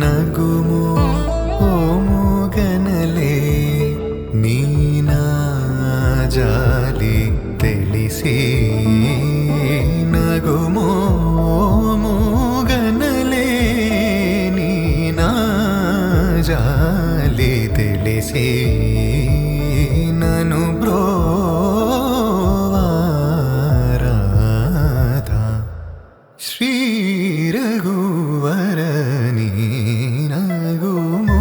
ನಗುಮೋ ಓ ಮೂಗನಲೆ ನೀನಾ ಜಾಲಿ ತಿಳಿಸಿ ನಗುಮೋ ಮೂಗನಲೆ ನೀನಾ ಜಾಲಿ ತಿಳಿಸಿ ನನು ಬ್ರೋವಾರಾಧ ಶ್ರೀ ರಘುವರ ನೀನಗುಮೋ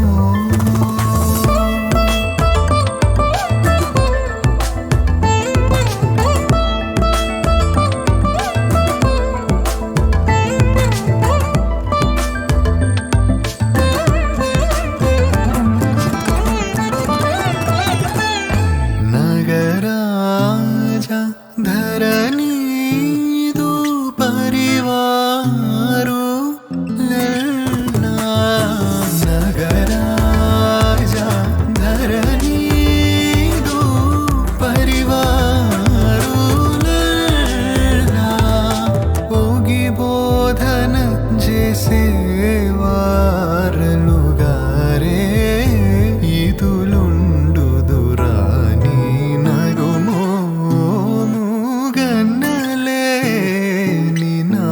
ನಗರಾಜ ಧರಣಿದು ಪರಿವಾರು ನಗರಾಜ ಧರಣಿದು ಪರಿವಾರು ಹೋಗಿ ಬೋಧನ ಜೆಸೆ ವಾರಲುಗಾರೆ ಇದುಲುಂಡು ದುರಾನಿ ನಗುಮೋ ಮೂಗನ್ನಲೆ ನಿನಾ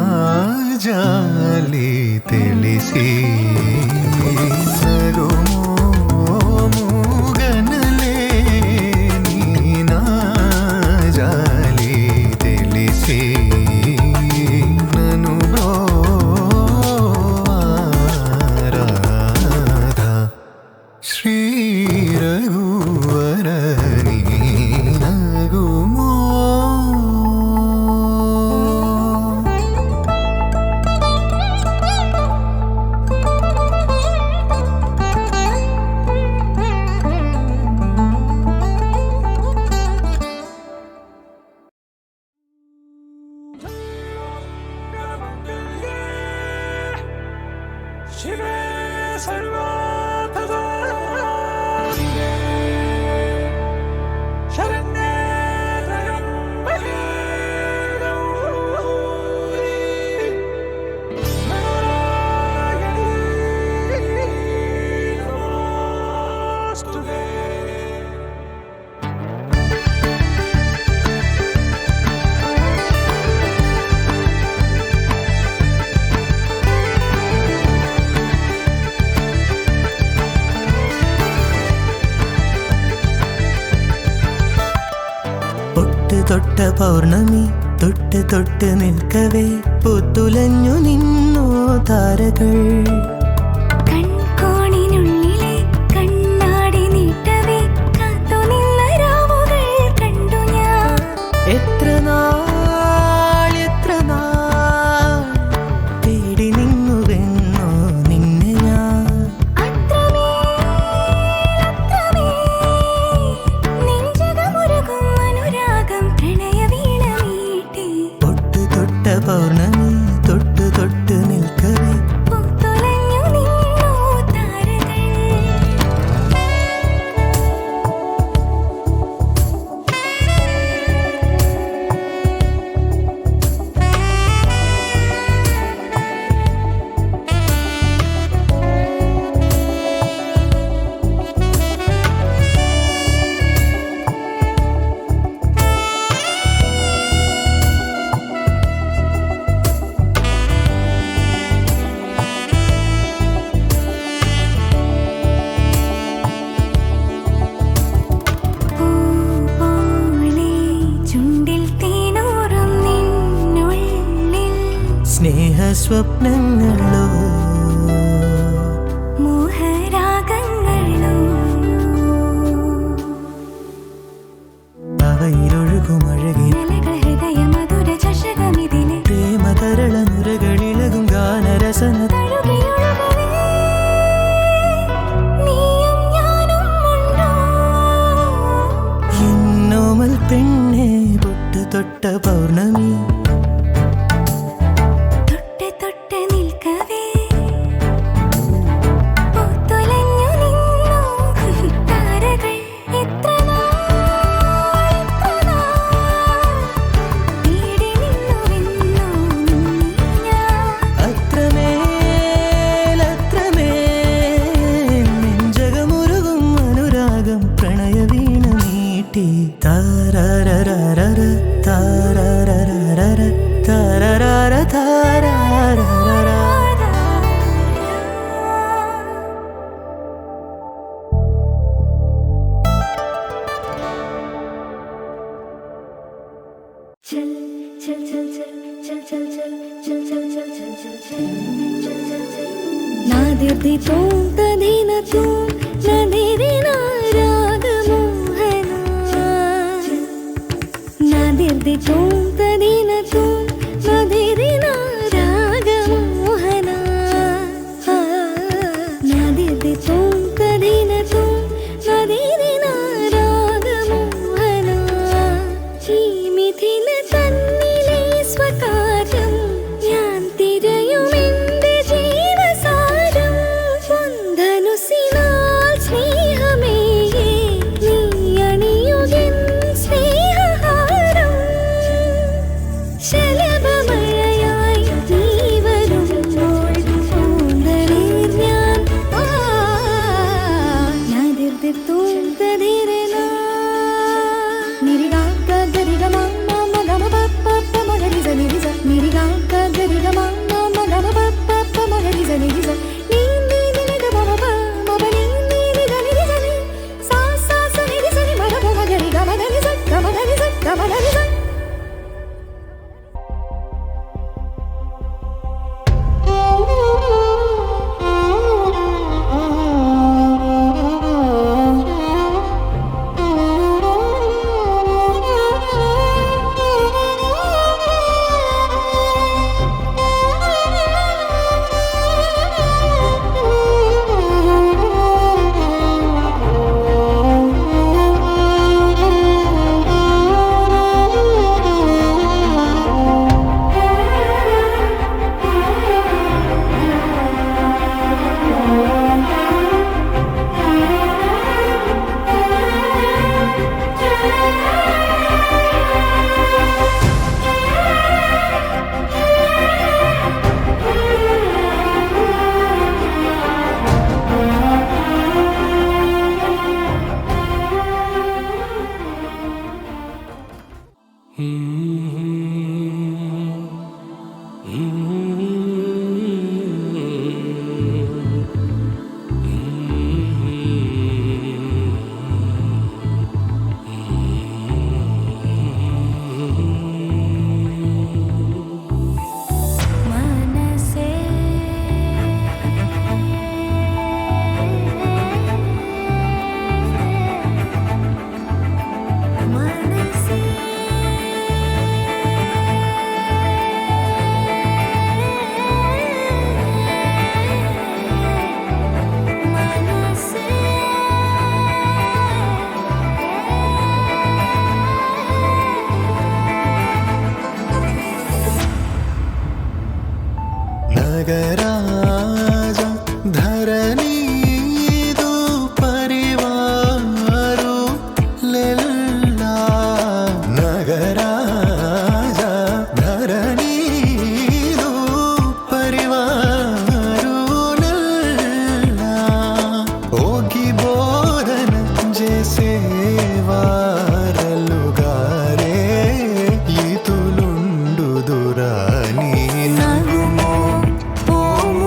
ಜಾಲಿ ತಿಳಿಸಿ ನಗುಮೋ ಮೂಗನ್ನಲೆ ನೀನಾ ಜಾಲಿ ತಿಳಿಸಿ ನನು ಬ್ರೋವಾರಾಧ ಶ್ರೀ ರಘುವರ ನೀನಗುಮೋ ಶಿವೇ ಸರ್ವಾರ್ಥದ ಶರಣ್ಯೇ ತ್ರಯಂಬಕೇ ಗೌರಿ ನಾರಾಯಣೀ ನಮೋಸ್ತುತೇ. തൊട്ട പൗർണമി തൊട്ട് തൊട്ട് നിൽക്കവേ പുത്തുലഞ്ഞു നിന്നോ താരകൾ കൺകോണിനുള്ളിലെ കണ്ണാടി നീട്ടവേ കാത്തു നിന്ന രാവുകൾ കണ്ടു ഞാൻ. എത്ര നാൾ തേടി നിന്നുവെന്നോ നിന്നെ ഞാൻ. നെഞ്ചകമുരുകും അനുരാഗം പ്രണയവീണ മീട്ടി. തൊട്ട് തൊട്ട പൗർണമി തൊട്ട് തൊട്ട് നിൽക്കവേ പൂത്തുലഞ്ഞു നിന്നോ താരകൾ. പൂപോലെ ചുണ്ടിൽ തേനൂറും നിന്നുള്ളിൽ സ്നേഹസ്വപ്നങ്ങളോ മോഹരാഗങ്ങളോ അവയിലൊഴുകുമഴകിൽ ഹൃദയ മധുര ചഷകമിതിലെ പ്രേമതരള നുരകളിളകും ഗാനരസന തഴുകിയൊഴുകവേ നീയും ഞാനും ഉണ്ടോ. എന്നോമൽ പെണ്ണെ പൊട്ട് തൊട്ട പൗർണമി തൊട്ട് തൊട്ട് നിൽക്കവേ താരാര താരാര चल चल चल चल चल चल चल चल चल चल चल चल चल चल चल नादिर्दि तों तदिन तों नदिरिना रागमोहना नादिर्दि तों तदिन तों नदिरिना रागमोहना नादिर्दि तों तदिन तों नदिरिना रागमोहना मिथिल तन्निले स्वकार्यं ഞാൻ തിരയുമെന്റെ ജീവസാരം പൊൻധനുസിനാൽ സ്നേഹമേകി നീ അണിയുകിൻ സ്നേഹഹാരം ശലഭമഴയായി നീ വരുമ്പോൾ പൂന്തളിർ ഞാൻ നാദിർദിത്തും തദിരന നിരിഗാ ഗരിഗമാ നഗരാജ ധരണീതു പരിവാരു ലല്ല നഗരാജ ധരണീതു പരിവാരു ലല്ല ഓಗಿ ಬೋರನ ಜैसे ವಾರಲುಗಾರೆ ಈತುಲುಂಡು ದುರಾನಿ നഗുമോ ഓമു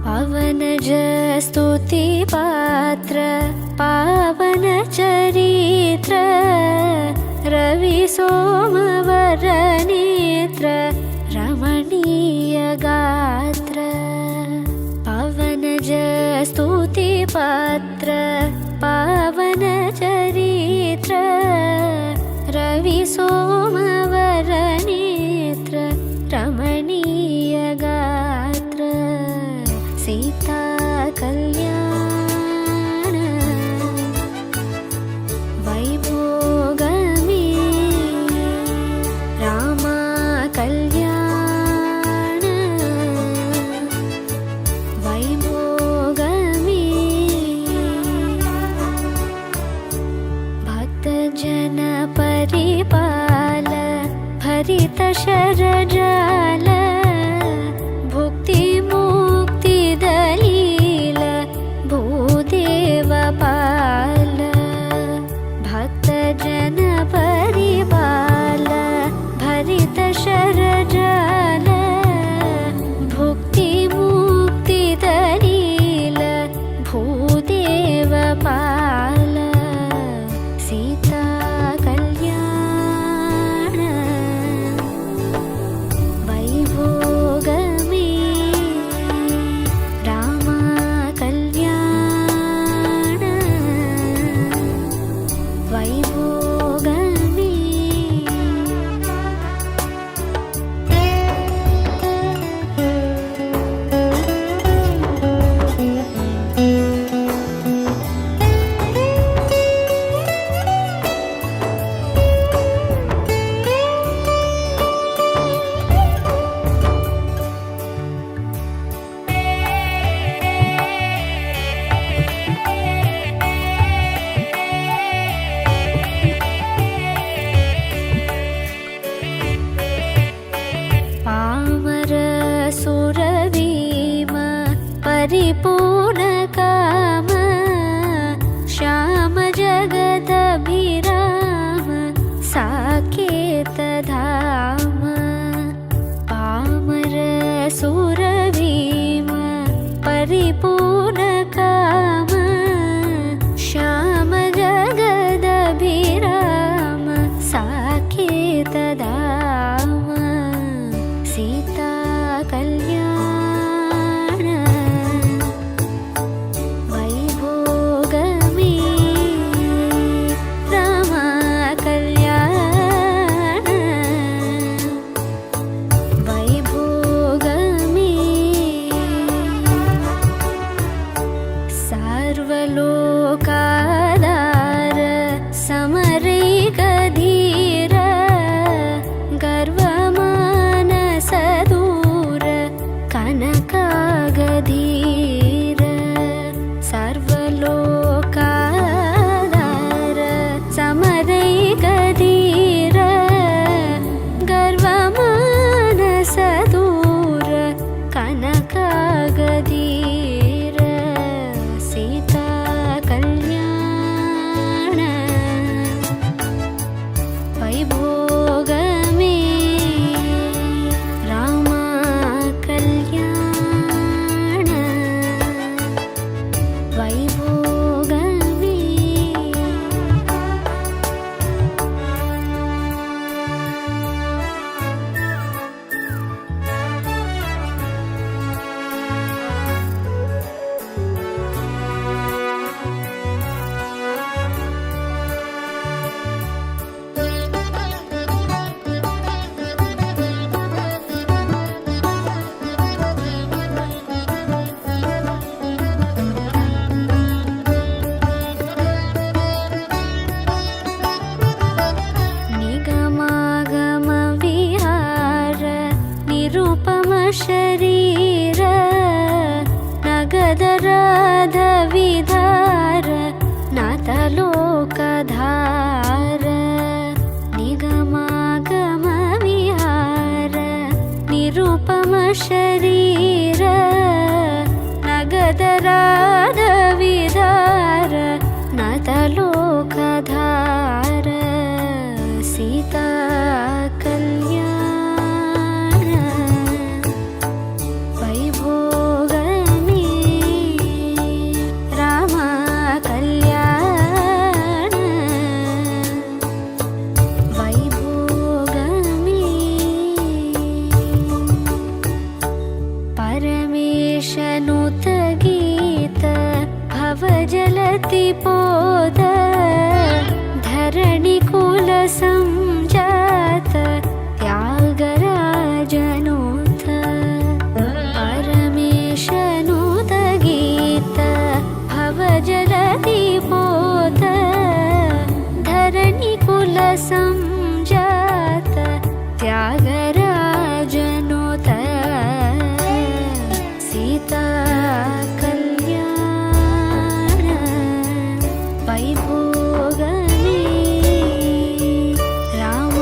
पवनज स्तुति पात्र पावन चरित्र रवि सोमवर नेत्र रमणीय गात्र पवनज स्तुति पात्र पावन चरित्र रवि सोमवर नेत्र रमणीय गात्र सीता कल्याण वैभोगमे रामा कल्याण वैभोगमे भक्तजन परिपाल भरित शरजाल भुक्ति मुक्ति दलील भूदेव पाल भक्तजन परिपाल भरित शरजाल भुक्ति मुक्ति दलील भूदेव पाल सीता कल्याण वैभोगमे रामा कल्याण वैभोगमे पामर सुरवीम परिपूर्ण काम श्याम जगदभिराम साकेत धाम पामर सुरवीम परिपूर्ण काम श्याम जगदभिराम साकेत धाम सीता कल्याण वैभोगमे रामा कल्याण वैभोगमे सर्वलोकाधार समरैकधीर गर्वमानसदूर कनकागधीर सर्वलोकाधार समरैकधीर गर्वमानसदूर कनकागधीर सीता कल्याण वैभोगमे रामा कल्याण वैभोगमे निगमागम विहार निरुपम शरीर परमेशनुत गीत भवजलति पोद धरणिकुल संजात त्यागराजनुत परमेशनुत गीत भवजलति पोद धरणिकुल संजात त्यागराजनुत सीता कल्याण वैभोगमे राम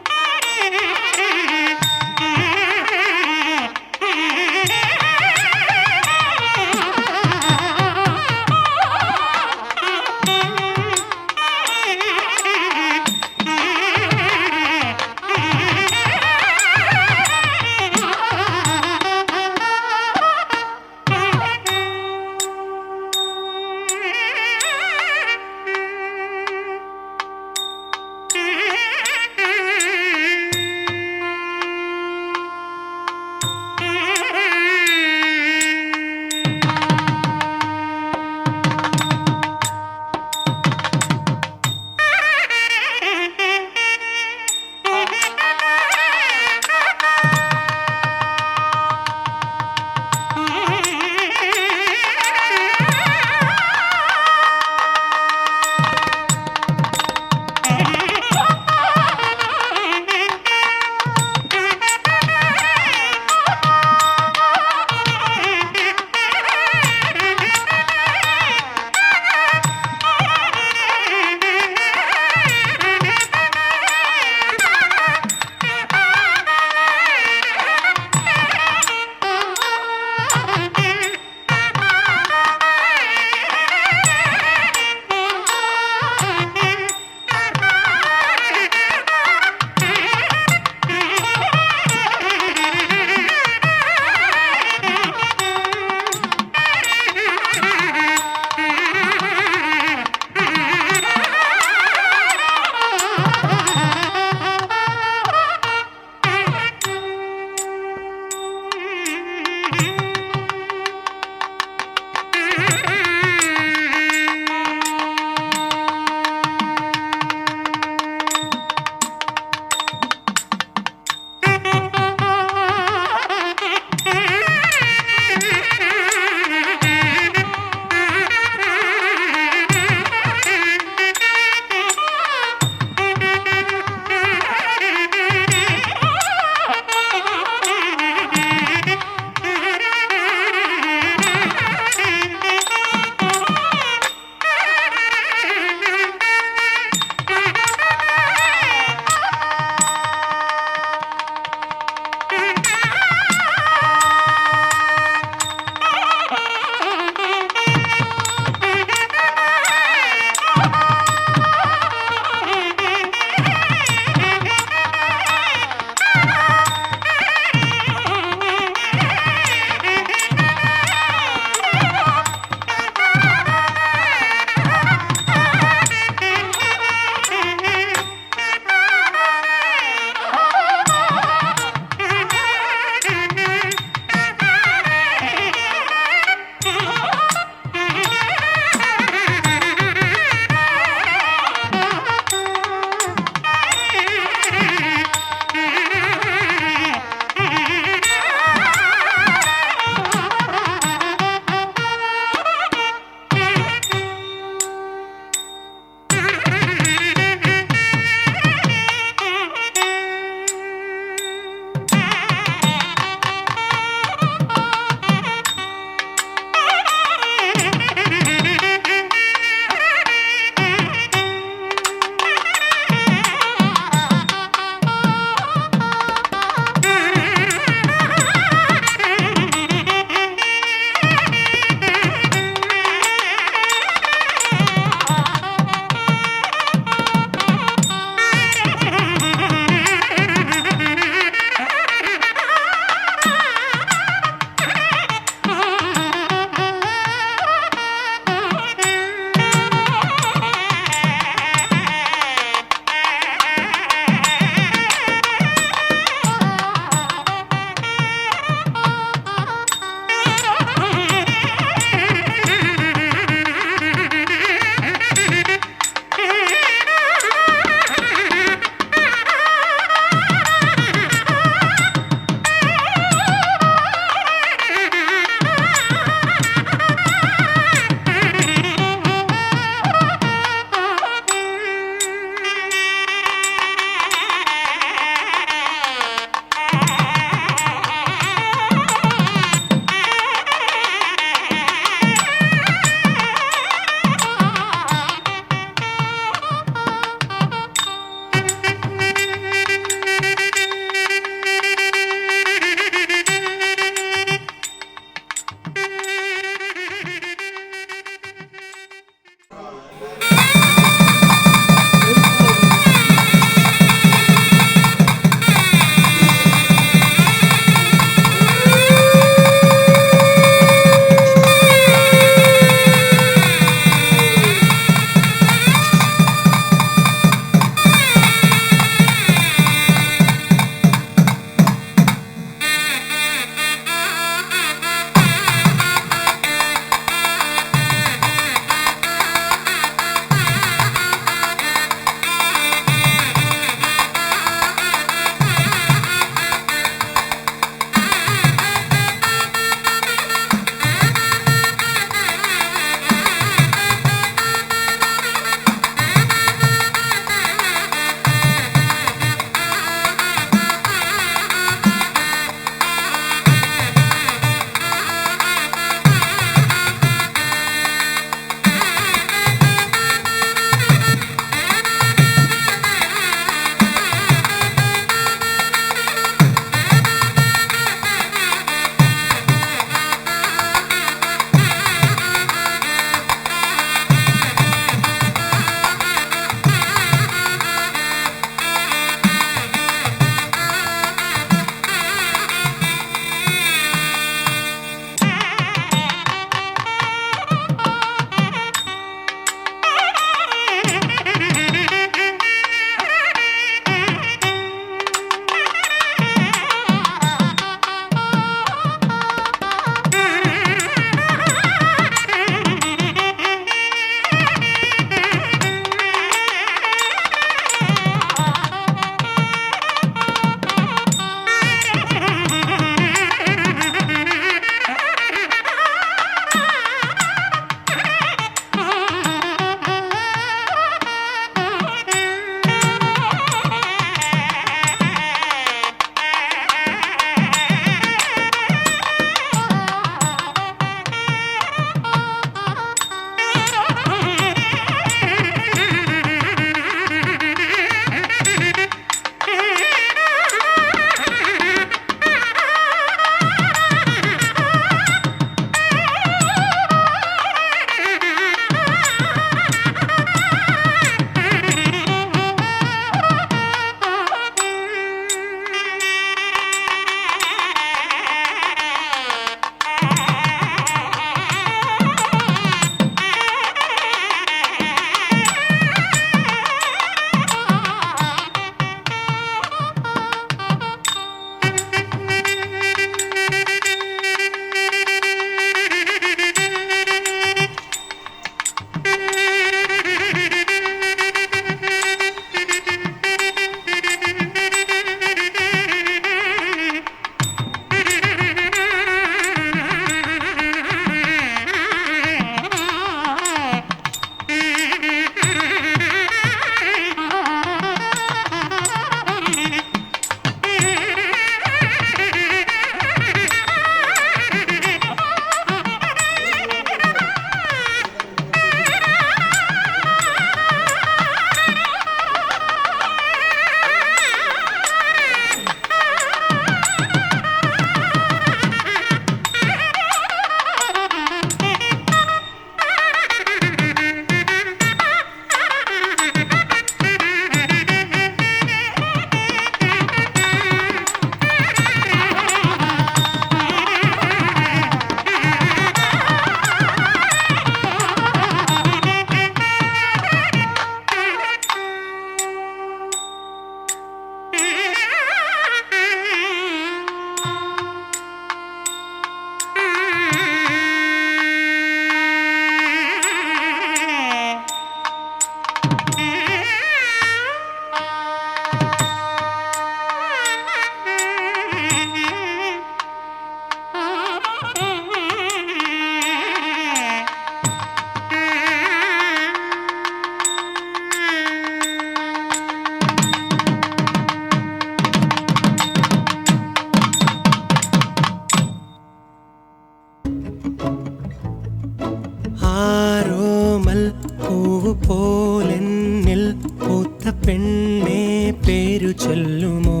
ആരോമൽ പൂവ് പോലെന്നിൽ പൂത്ത പെണ്ണെ പേരു ചൊല്ലുമോ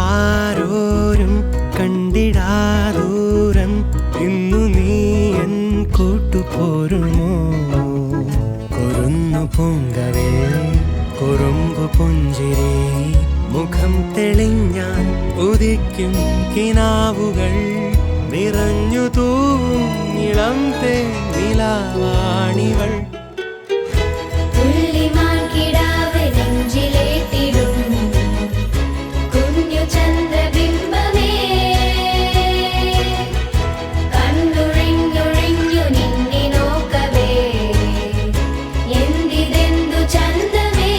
ആരോരും കണ്ടിടാദൂരം ഇന്നു നീ എൻ കൂട്ടുപോരുമോ കുരുന്നു പൂങ്കവേ കുറുമ്പു പുഞ്ചിരി മുഖം തെളിഞ്ഞാൻ ഉദിക്കും കിനാവുകൾ നിറഞ്ഞു തൂവും ഇളം തേനിലാവാണിവൾ തുള്ളിമാൻ കിടാവ് നെഞ്ചിലേറ്റിടും കുഞ്ഞു ചന്ദ്രബിംബമേ കണ്ണുഴിഞ്ഞുഴിഞ്ഞു നിന്നെ നോക്കവേ എന്തിതെന്തു ചന്തമേ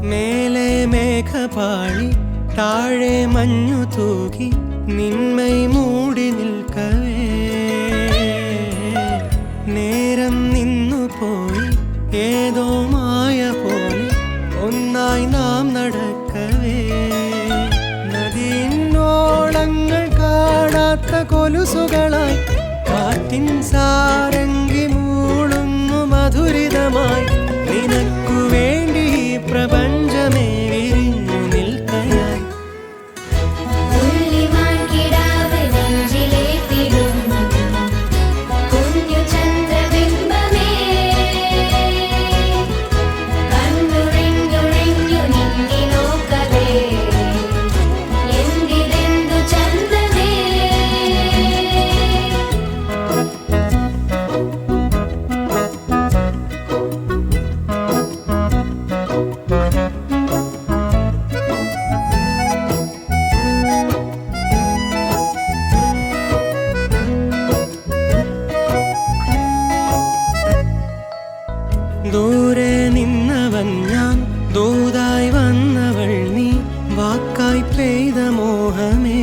മേലെ മേഘപാളി താഴെ മഞ്ഞു തൂകി നിന്മൈ മൂടി നിൽക്കവേ നേരം നിന്നു പോയി ഏതോ മായ പോലെ ഒന്നായി നാം നടക്കവേ നദിയിന്നോളങ്ങൾ കാണാത്ത കൊലുസുകളായി കാറ്റിൻ സാരംഗി മൂളുന്നു മധുരിതമായി നിനക്കു വേണ്ടി പ്രപഞ്ചമേ വിരിഞ്ഞു നിൽക്കയായി തുള്ളിമാൻ കിടാവ് നെഞ്ചിലേറ്റിടും കുഞ്ഞു ചന്ദ്രബിംബമേ കണ്ണുഴിഞ്ഞുഴിഞ്ഞു നിന്നെ നോക്കവേ എന്തിതെന്തു ചന്തമേ ദൂരെ നിന്നവൻ ഞാൻ ദൂതായി വന്നവൾ നീ വാക്കായി പെയ്ത മോഹമേ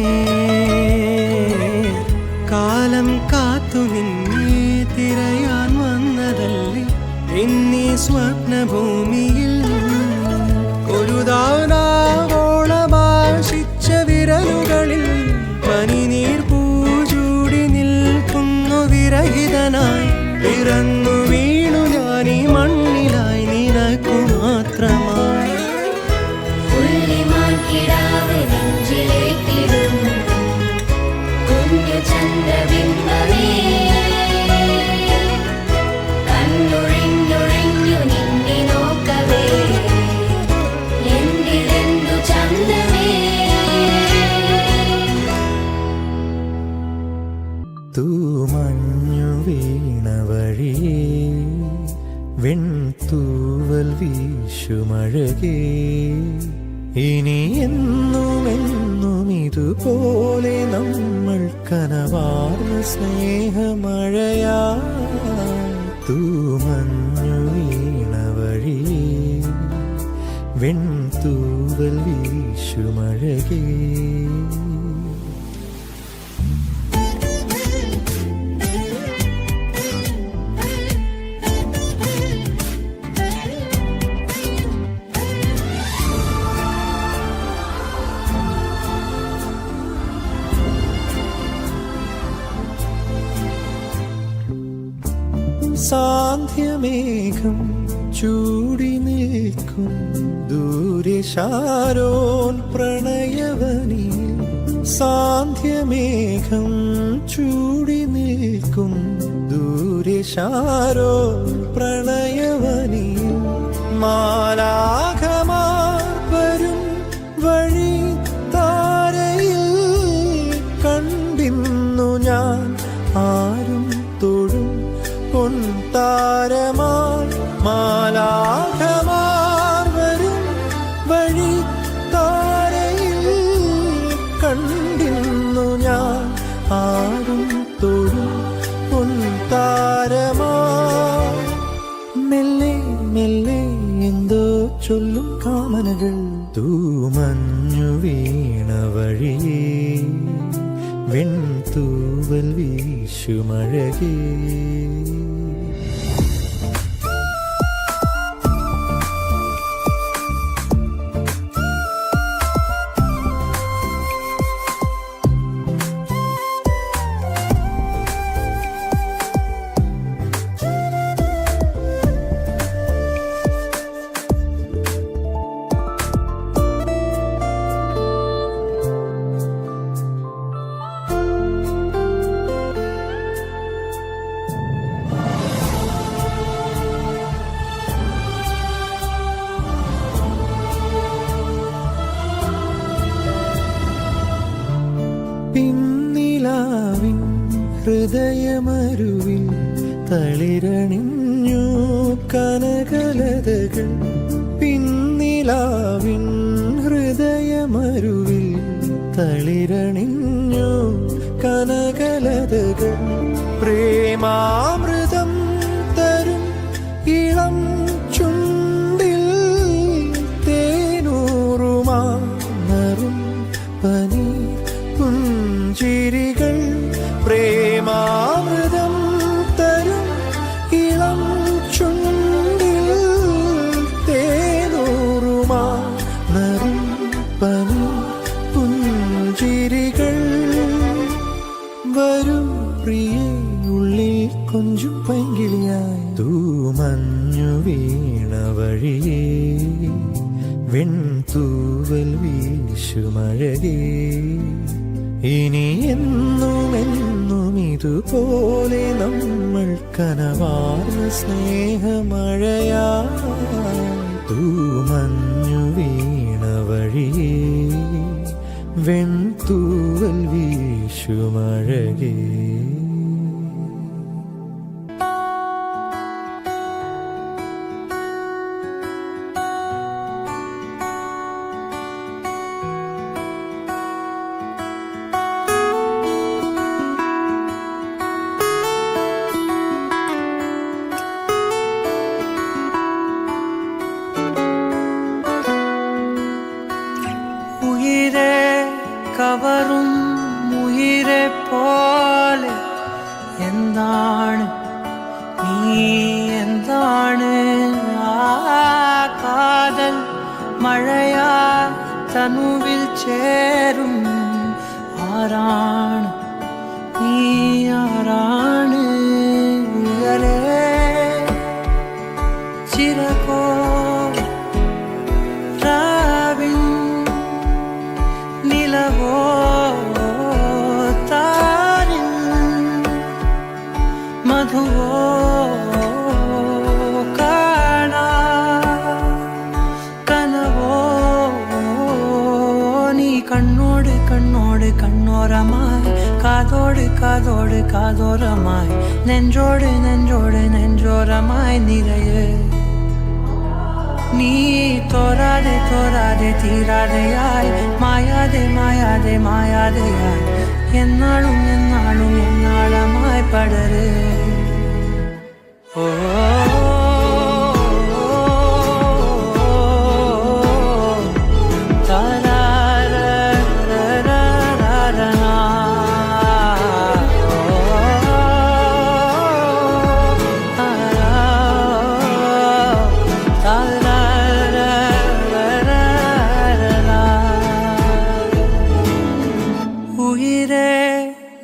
കാലം കാത്തു നിന്നെ തിരയാൻ വന്നതല്ലേ എന്നീ സ്വപ്നഭൂമിയിൽ ഒരു ദാനാവോളമാശിച്ച വിരലുകളിൽ പനിനീർ പൂചൂടി നിൽക്കുന്നു വിരഹിതനായി പിറന്നു വീണു ഞാനീ മണ്ണിലായി നിനക്കു മാത്രമായി തുള്ളിമാൻ കിടാവ് നെഞ്ചിലേറ്റിടും കുഞ്ഞു ചന്ദ്രബിംബമേ കണ്ണുഴിഞ്ഞുഴിഞ്ഞു നിന്നെ നോക്കവേ എന്തിതെന്തു ചന്തമേ തൂമഞ്ഞു വീണ വഴിയേ വെൺതൂവൽ വീശുമഴകേ ഇനി എന്നുമെന്നും ഇതുപോലെ നമ്മൾ കനവാർന്ന സ്നേഹമഴയാ തൂമഞ്ഞു വീണ വഴിയേ വെൺതൂവൽ വീശുമഴകേ സാന്ധ്യമേഘം ചൂടി നിൽക്കും ദൂരെ ശാരോൻ പ്രണയവനിൽ സാന്ധ്യമേഘം ചൂടി നിൽക്കും ദൂരെ ശാരോൻ പ്രണയവനിൽ മാലാഖമാർ വരും വഴി താരയിൽ കണ്ടിന്നു ഞാൻ ആരും തൊഴും പൊൻതാരമായി മാലാഖമാർ വരും വഴി താരയിൽ കണ്ടിന്നു ഞാൻ ആരും തൊഴും പൊൻതാരമായി മെല്ലെ മെല്ലെ എന്തോ വഴിയേ വെൺതൂവൽ വീശുമഴകേ. പിന്നിലാവിൻ ഹൃദയമരുവിൽ തളിരണിഞ്ഞു കനകലതകൾ. പിന്നിലാവിൻ ഹൃദയമരുവിൽ തളിരണിഞ്ഞു കനകലതകൾ. പ്രേമാമൃതം തരും ഇളം ചുണ്ടിൽ തേനൂറുമാറും പനി പുഞ്ചിരികൾ. പ്രേമാമൃതം തരും ഇളം ചുണ്ടിൽ തേനൂറുമാറും പനി പുഞ്ചിരികൾ. വരൂ പ്രിയേ ഉള്ളിൽ കൊഞ്ചും പൈങ്കിളിയായി തൂമഞ്ഞു വീണ വഴിയേ വെൺതൂവൽ വീശുമഴകേ. ഇനി എന്നുമെന്നും ഇതുപോലെ നമ്മൾ കനവാർന്ന സ്നേഹമഴയാ തൂമഞ്ഞു വീണ വഴിയേ വെൺതൂവൽ വീശുമഴകേ. ഉയിരെ കവറും ഉയിരെ പോലെ എന്താണ് നീ, എന്താണ് ആ കാതൽ മഴയാ തനുവിൽ ചേരും. ആരാണ് നീ, ആരാണ് ഉയരെ ചിരകോ നിലവോ താരിൻ മധുവോ കാണാ കനവോ. നീ കണ്ണോട് കണ്ണോട് കണ്ണോരമായി കാതോട് കാതോട് കാതോരമായി നെഞ്ചോട് നെഞ്ചോട് നെഞ്ചോരമായി നിറയെ. നീ തോരാതെ തോരാതെ തീരാതെയായി മായാതെ മായാതെ മായാതെയായി എന്നാളും എന്നാളും എന്നാളമായി പടര്. ഓ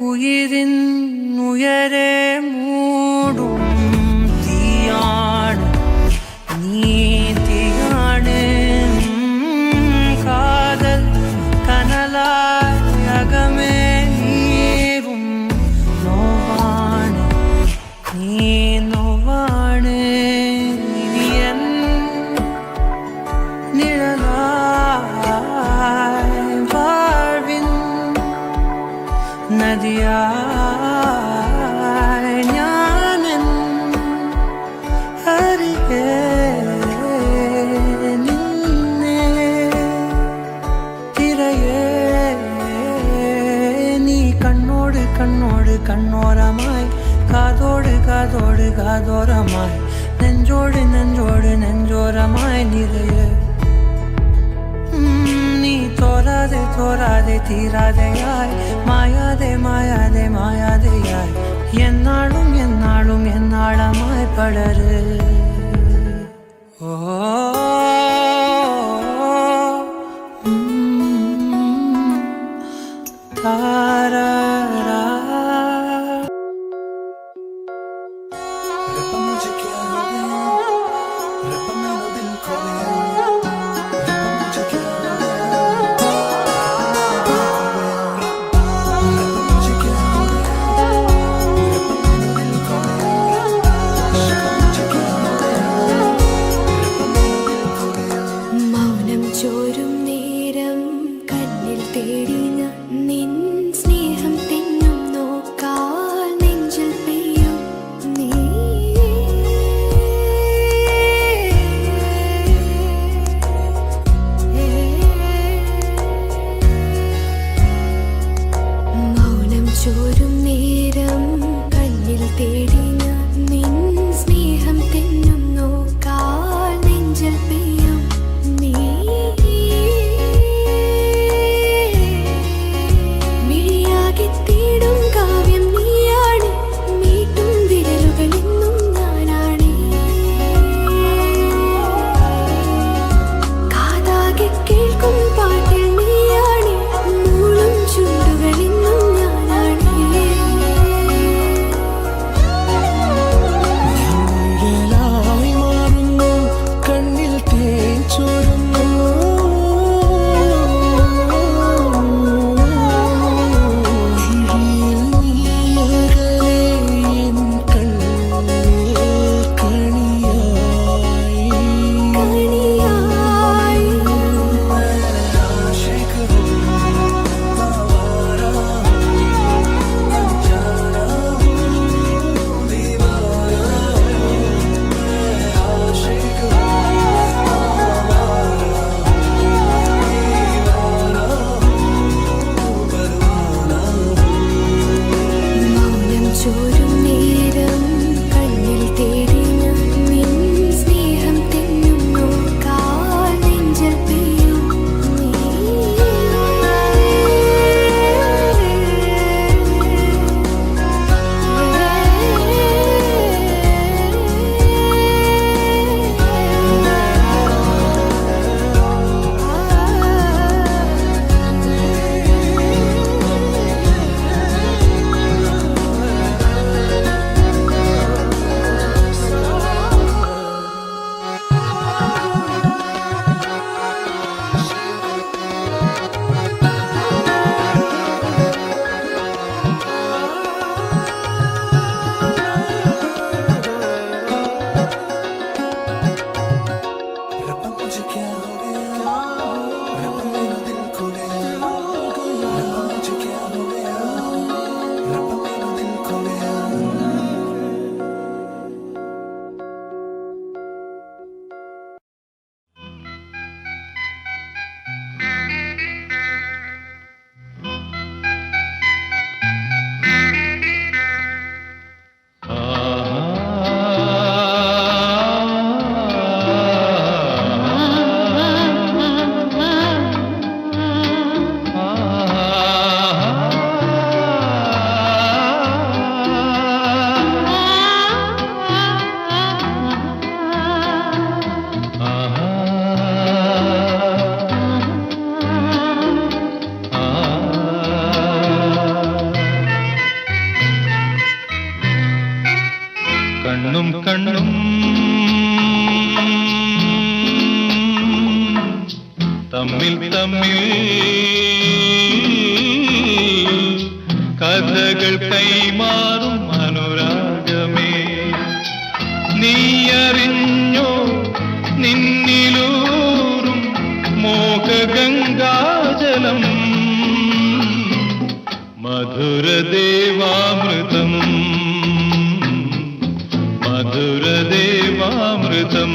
ഉയിരിൻ ഉയരെ മൂടും തീയാണ് നീ, തീയാണ് കാതൽ കനലായി അകമേ നീറും നോവാണ് നീ, നോവാണ് ഇനിയൻ നിഴലായി വാഴ്വിൻ നദിയായി ഞാനെൻ അരികെ നിന്നെ തിരയേ. നീ കണ്ണോട് കണ്ണോട് കണ്ണോരമായി കാതോട് കാതോട് കാതോരമായി നെഞ്ചോട് നെഞ്ചോട് നെഞ്ചോരമായി നിറയെ. നീ തോരാതെ തോരാതെ തീരാതെയായി മായാതെ മായാതെ മായാതെയായി എന്നാളും എന്നാളും എന്നാളമായി പടര് ഓ താരാ മൗനം ചോരും നേരം കണ്ണിൽ തേടി ഞാൻ നിൻ സ്നേഹം തെന്നും നോക്കാൽ നെഞ്ചിൽ പെയ്യും നീ മൗനം ചോരും നേരം കണ്ണിൽ തേടി ഞാൻ നിൻ സ്നേഹം തെന്നും നോക്കാൽ നെഞ്ചിൽ പെയ്യും നീ മിഴിയാകെ തേടും കാവ്യം നീയാണ് മീട്ടും വിരലുകളെന്നും ഞാനാണ് കാതാകെ കേൾക്കും പാട്ടിൽ നീയാണ് മൂളും ചുണ്ടുകളെന്നും ഞാനാണ് നിഴലായി മാറുന്നു കണ്ണിൽ തേൻ ചോരുന്നു വിഴിയിൽ നീയകലെ എൻ കണ്ണിൽ കണിയായി കണിയായി മൗനം ചോരും നേരം കണ്ണിൽ തേടി ഞാൻ നിൻ സ്നേഹം തെന്നും നോക്കാൽ നെഞ്ചിൽ പെയ്യും നീ കണ്ണും കണ്ണും തമ്മിൽ തമ്മിൽ കഥകൾ കൈമാറും അനുരാഗമേ നീയറിഞ്ഞോ നിന്നിലൂറും മോഹഗംഗാജലം മധുരദേവാമൃതം മധുരദേവാമൃതം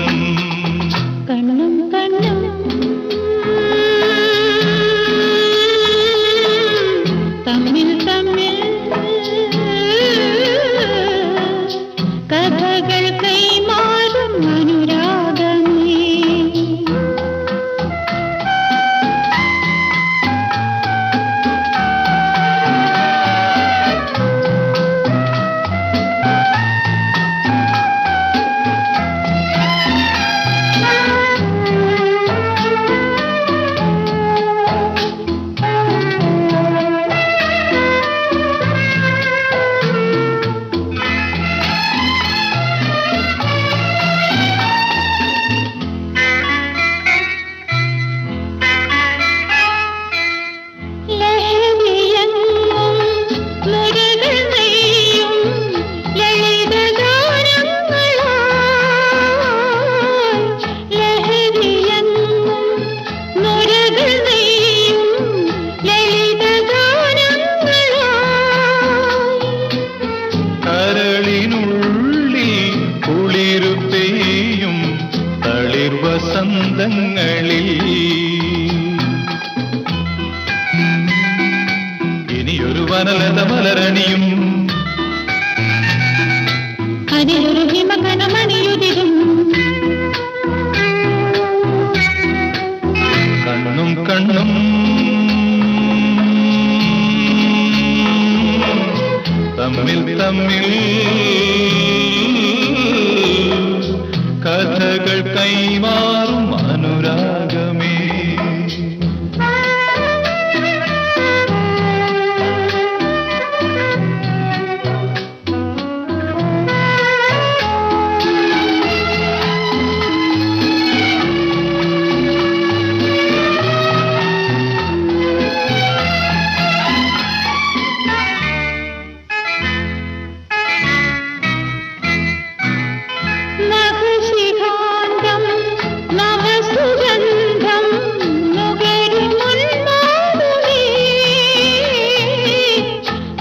കണ്ണും കണ്ണും തമ്മിൽ തമ്മിൽ കഥകൾ കൈമാറും അനുരാഗമേ വനലത മലരണിയും അതിലൊരു ഹിമകണമണിയുതിരും കണ്ണും കണ്ണും തമ്മിൽ തമ്മിൽ കഥകൾ കൈമാറും അനുരാഗമേ നഖശിഖാന്തം നവസുഗന്ധം നുകരുമുന്മാദമേ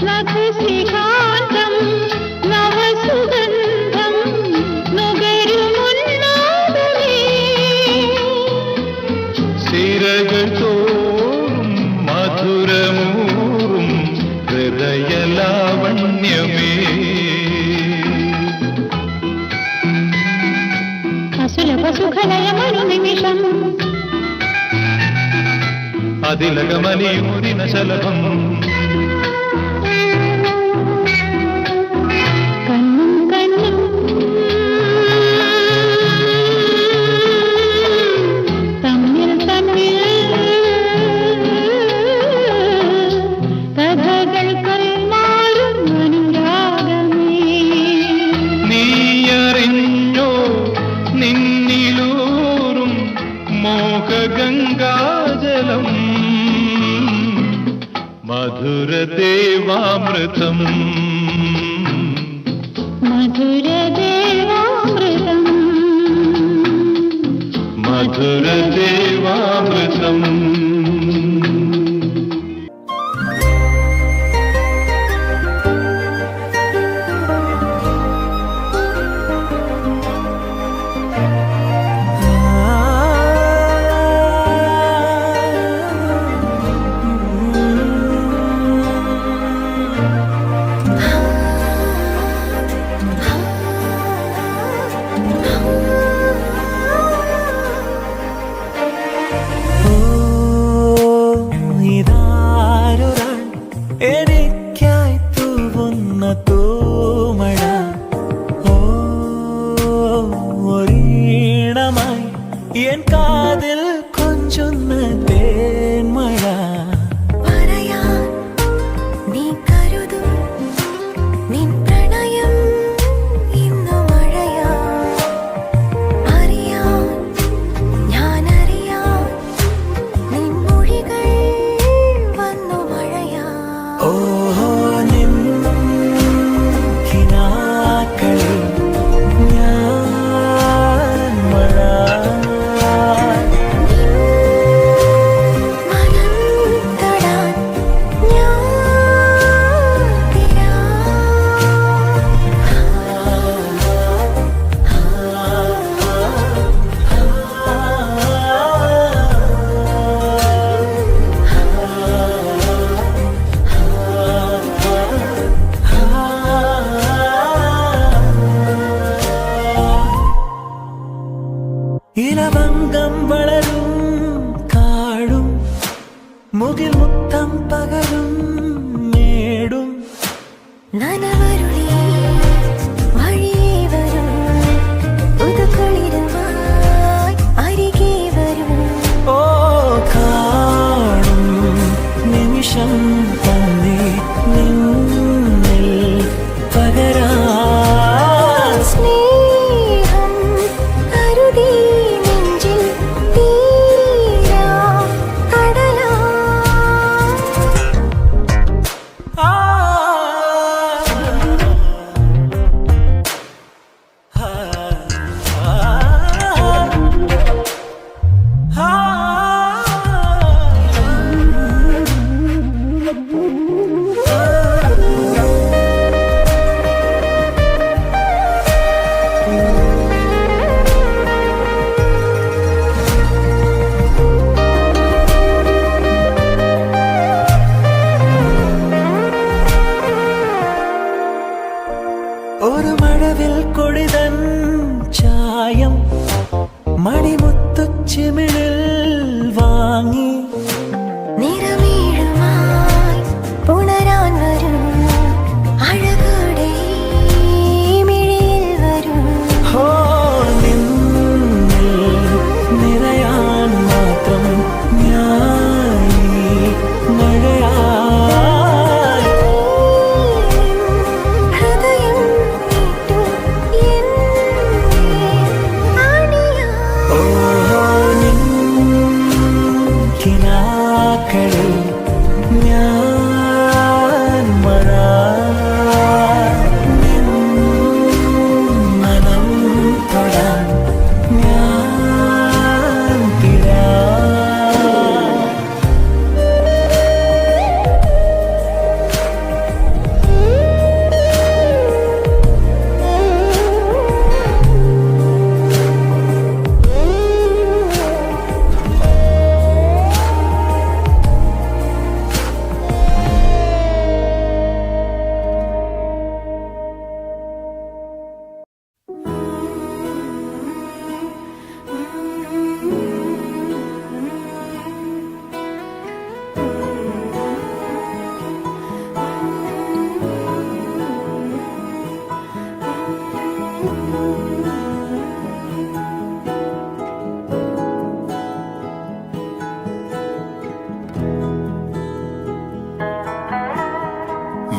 നഖശിഖാന്തം നവസുഗന്ധം നുകരുമുന്മാദമേ സിരകൾ തോറും മധുരമൂറും ഹൃദയലാവണ്യമേ അസുലഭ സുഖലയമണു നിമിഷം അതിലകമലിയൂരിന ശലഭം കണ്ണും കണ്ണും തമ്മിൽ തമ്മിൽ കഥകൾ കൈമാറും അനുരാഗമേ നീയറിഞ്ഞോ നിന്നിലൂറും മോഹഗംഗാജലം മധുരദേവാമൃതം മധുരദേവാമൃതം മധുരദേവാമൃതം ഇതാരൊരാൾ എനിക്കായി തൂവുന്ന തൂമഴ ഒരീണമായി എൻ കാതിൽ കൊഞ്ചുന്ന തേന്മഴ പറയാൻ നീ കരുതും നിൻ പ്രണയം ഇന്നു മഴയാ അറിയാൻ ഞാനറിയാൻ നിൻ മൊഴികൾ വന്നു മഴയാ ഓഹോ നിൻ കിനാക്കളിൽ ഞാൻ മഴ മനം തൊടാൻ ഞാൻ തിരാ ഇലവങ്കം വളരും കാടും മുകിൽ മുത്തം പകരും നേടും നനവരുളി വഴിയേ വരും പുതുക്കുളിരുമായി അരികെ വരും ഓ കാണും നിമിഷം തന്നെ നിന്നിൽ പകരാ സ്നേഹം കരുതി നെഞ്ചിൽ തീരാ കടലാ ആ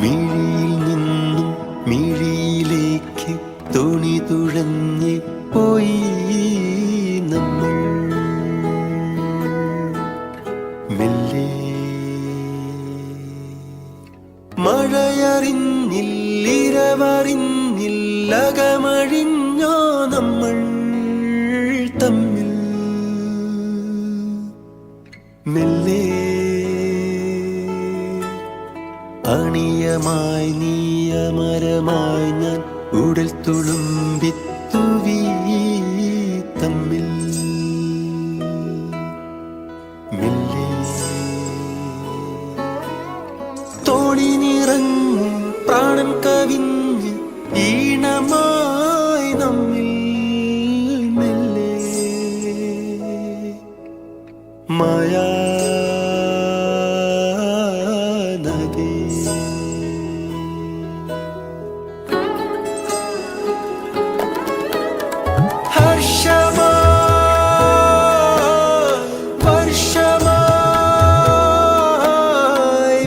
മിഴിയിൽ നിന്നും മിഴിയിലേക്ക് തോണി തുഴഞ്ഞ് പോയി നമ്മൾ മെല്ലെ. മഴയറിഞ്ഞില്ലിരവറിഞ്ഞില്ലകമഴിഞ്ഞോ നമ്മൾ തമ്മിൽ മെല്ലെ. അണിയമായി നീയമരമായി ഞാൻ ഉടൽ തുളുമ്പിത്തുവി തമ്മിൽ മെല്ലെ. തോണി നിറഞ്ഞ് പ്രാണൻ കവിഞ്ഞ് ഈണമായി നമ്മിൽ മെല്ലെ. മായാ നദി ഹർഷമായി വർഷമായി